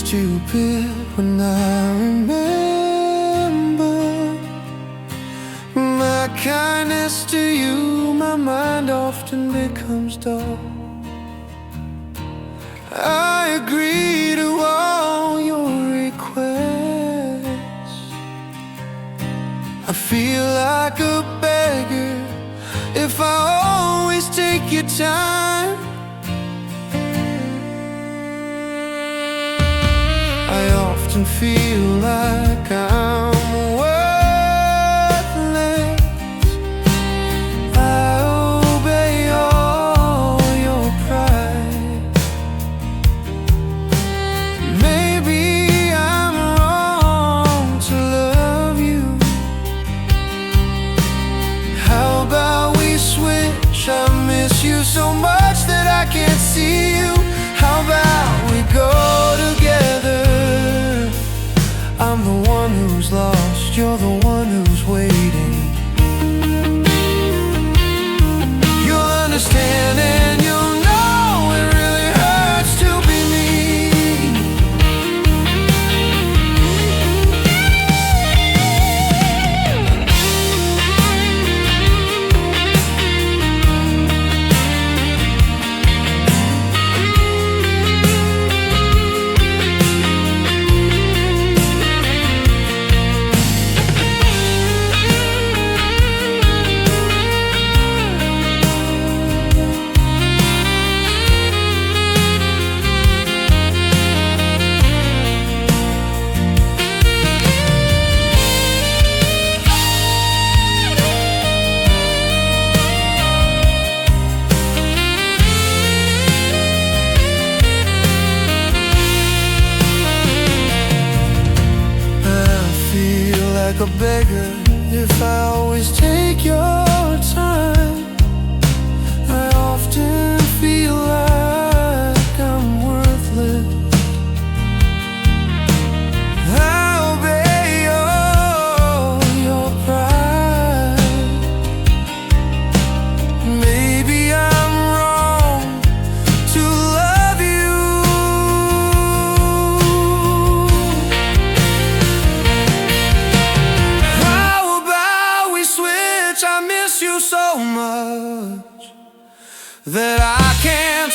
stupid when I remember my kindness to you. My mind often becomes dull. I agree to all your requests. I feel like a beggar if I always take your time. I often feel like I'm worthless. I obey all your pride. Maybe I'm wrong to love you. How about we switch? I miss you so much that I can't see you. How about we go together? I'm the one who's lost, you're the one who's waiting. You'll understand and you'll know it really hurts to be me. Like a beggar if I always take your time. I often feel like I'm worthless. I obey all your pride. Maybe I'm wrong to love you. I miss you so much that I can't